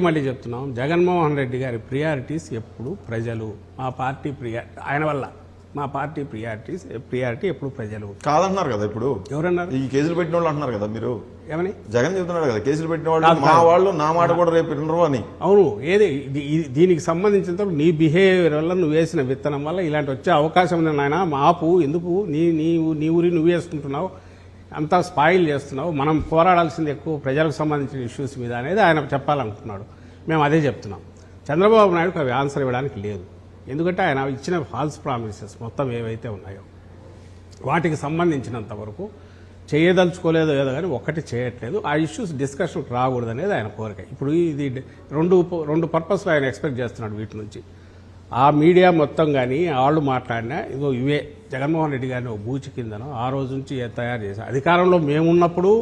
మళ్ళీ చెప్తున్నాం జగన్మోహన్ రెడ్డి గారి ప్రియారిటీస్ ఎప్పుడు ప్రజలు. మా పార్టీ ఆయన వల్ల మా పార్టీ ప్రియారిటీ ఎప్పుడు ప్రజలు కాదంటున్నారు కదా. ఇప్పుడు ఎవరన్నారు? ఈ కేసులు పెట్టిన వాళ్ళు అంటున్నారు కదా. మీరు ఏమని జగన్ చెబుతున్నాడు కదా, కేసులు పెట్టిన వాళ్ళు మా వాళ్ళు నా మాట కూడా రేపు వినరు అని. అవును, ఏది దీనికి సంబంధించిన నీ బిహేవియర్ వల్ల నువ్వు వేసిన విత్తనం వల్ల ఇలాంటి వచ్చే అవకాశం ఉంది నాయన. మాపు ఎందుకు నీ ఊరి నువ్వు వేసుకుంటున్నావు, అంతా స్పాయిల్ చేస్తున్నావు. మనం పోరాడాల్సింది ఎక్కువ ప్రజలకు సంబంధించిన ఇష్యూస్ మీద అనేది ఆయన చెప్పాలనుకుంటున్నాడు. మేము అదే చెప్తున్నాం. చంద్రబాబు నాయుడుకు అవి ఆన్సర్ ఇవ్వడానికి లేదు. ఎందుకంటే ఆయన ఇచ్చిన ఫాల్స్ ప్రామిసెస్ మొత్తం ఏవైతే ఉన్నాయో వాటికి సంబంధించినంత వరకు చేయదలుచుకోలేదో ఏదో కానీ ఒక్కటి చేయట్లేదు. ఆ ఇష్యూస్ డిస్కషన్ రాకూడదు అనేది ఆయన కోరిక. ఇప్పుడు ఇది రెండు పర్పస్లో ఆయన ఎక్స్పెక్ట్ చేస్తున్నాడు వీటి నుంచి. ఆ మీడియా మొత్తం కానీ వాళ్ళు మాట్లాడినా ఇగో ఇవే జగన్మోహన్ రెడ్డి గారిని ఒక బూచి కిందనో ఆ రోజు నుంచి తయారు చేశారు. అధికారంలో మేమున్నప్పుడు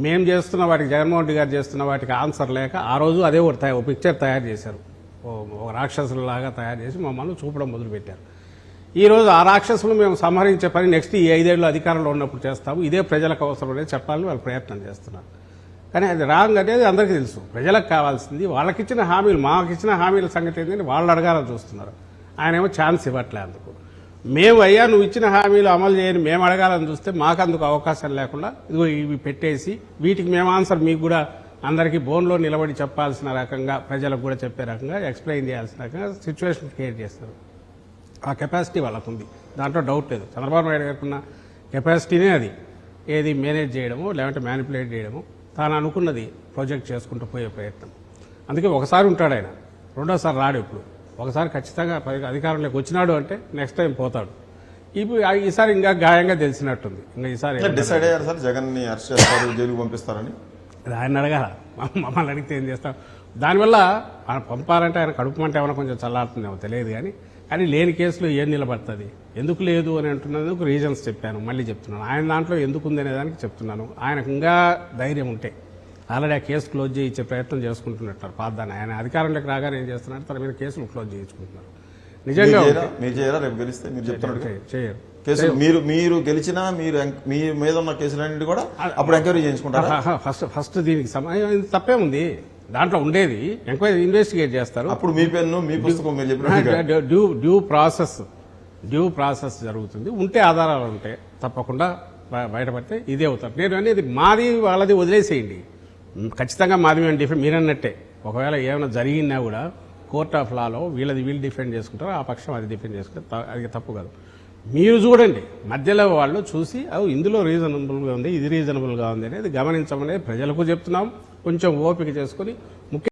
మేము చేస్తున్న వాటికి జగన్మోహన్ రెడ్డి గారు చేస్తున్న వాటికి ఆన్సర్ లేక ఆ రోజు అదే ఒక పిక్చర్ తయారు చేశారు. ఒక రాక్షసులలాగా తయారు చేసి మమ్మల్ని చూపడం మొదలుపెట్టారు. ఈరోజు ఆ రాక్షసులు మేము సంహరించే పని నెక్స్ట్ ఈ 5 ఏళ్ళు అధికారంలో ఉన్నప్పుడు చేస్తాము. ఇదే ప్రజలకు అవసరం అనేది చెప్పాలని వాళ్ళు ప్రయత్నం చేస్తున్నారు. కానీ అది రాంగ్ అనేది అందరికీ తెలుసు. ప్రజలకు కావాల్సింది వాళ్ళకిచ్చిన హామీలు, మాకిచ్చిన హామీల సంగతి ఏంటంటే వాళ్ళు అడగాలని చూస్తున్నారు. ఆయన ఏమో ఛాన్స్ ఇవ్వట్లే. అందుకు మేము అయ్యా నువ్వు ఇచ్చిన హామీలు అమలు చేయని మేము అడగాలని చూస్తే మాకు అందుకు అవకాశం లేకుండా ఇదిగో ఇవి పెట్టేసి వీటికి మేము ఆన్సర్ మీకు కూడా అందరికీ బోన్లో నిలబడి చెప్పాల్సిన రకంగా, ప్రజలకు కూడా చెప్పే రకంగా, ఎక్స్ప్లెయిన్ చేయాల్సిన రకంగా సిచ్యువేషన్ క్రియేట్ చేస్తారు. ఆ కెపాసిటీ వాళ్ళకు ఉంది, దాంట్లో డౌట్ లేదు. చంద్రబాబు నాయుడు గారికి ఉన్న కెపాసిటీనే అది. ఏది మేనేజ్ చేయడము లేదంటే మ్యానిపులేట్ చేయడము, తాను అనుకున్నది ప్రొజెక్ట్ చేసుకుంటూ పోయే ప్రయత్నం. అందుకే ఒకసారి ఉంటాడు ఆయన, రెండోసారి రాడు. ఇప్పుడు ఒకసారి ఖచ్చితంగా అధికారంలోకి వచ్చినాడు అంటే నెక్స్ట్ టైం పోతాడు. ఇప్పుడు ఈసారి ఇంకా గాయంగా తెలిసినట్టుంది. ఇంకా ఈసారి డిసైడ్ అయ్యారు సార్ జగన్ ని అరెస్ట్ చేస్తారు, జైలుకు పంపిస్తారని. ఆయన అడగాల, మమ్మల్ని అడిగితే ఏం చేస్తాం. దానివల్ల ఆయన పంపాలంటే ఆయన కడుపు మంట ఏమైనా కొంచెం చల్లారుతుందేమో తెలియదు. కానీ లేని కేసులో ఏం నిలబడుతుంది, ఎందుకు లేదు అని అంటున్నందుకు రీజన్స్ చెప్పాను, మళ్ళీ చెప్తున్నాను. ఆయన దాంట్లో ఎందుకు ఉంది అనే దానికి చెప్తున్నాను. ఆయనకు ఇంకా ధైర్యం ఉంటే ఆల్రెడీ ఆ కేసు క్లోజ్ చేయించే ప్రయత్నం చేసుకుంటున్నట్టు పాదాన్ని. ఆయన అధికారంలోకి రాగానే ఏం చేస్తున్నారు, తన మీద కేసులు క్లోజ్ చేయించుకుంటున్నారు. నిజంగా మీరు చేయరా? రేపు గెలిస్తే మీరు చెప్తున్నారు చేయరు కేసులు. మీరు గెలిచినా మీ మీద ఉన్న కేసులన్నింటి కూడా అప్పుడు ఎంక్వైరీ చేయించుకుంటారా? ఫస్ట్ దీనికి తప్పే ఉంది, దాంట్లో ఉండేది ఎంక్వైరీ ఇన్వెస్టిగేట్ చేస్తారు. అప్పుడు మీ పెన్ను మీ పుస్తకం మీరు చెప్పిన డ్యూ ప్రాసెస్ జరుగుతుంది. ఉంటే ఆధారాలు ఉంటే తప్పకుండా బయటపడితే ఇదే అవుతారు. నేను అనేది మాది వాళ్ళది వదిలేసేయండి. ఖచ్చితంగా మాది మేము డిఫెండ్, మీరన్నట్టే ఒకవేళ ఏమైనా జరిగినా కూడా కోర్ట్ ఆఫ్ లాలో వీళ్ళు డిఫెండ్ చేసుకుంటారు, ఆ పక్షం అది డిఫెండ్ చేసుకుంటారు. అది తప్పు కాదు. మీరు చూడండి, మధ్యలో వాళ్ళు చూసి ఇందులో రీజనబుల్గా ఉంది, ఇది రీజనబుల్గా ఉంది అనేది గమనించమనేది ప్రజలకు చెప్తున్నాం. కొంచెం ఓపిక చేసుకుని ముఖ్య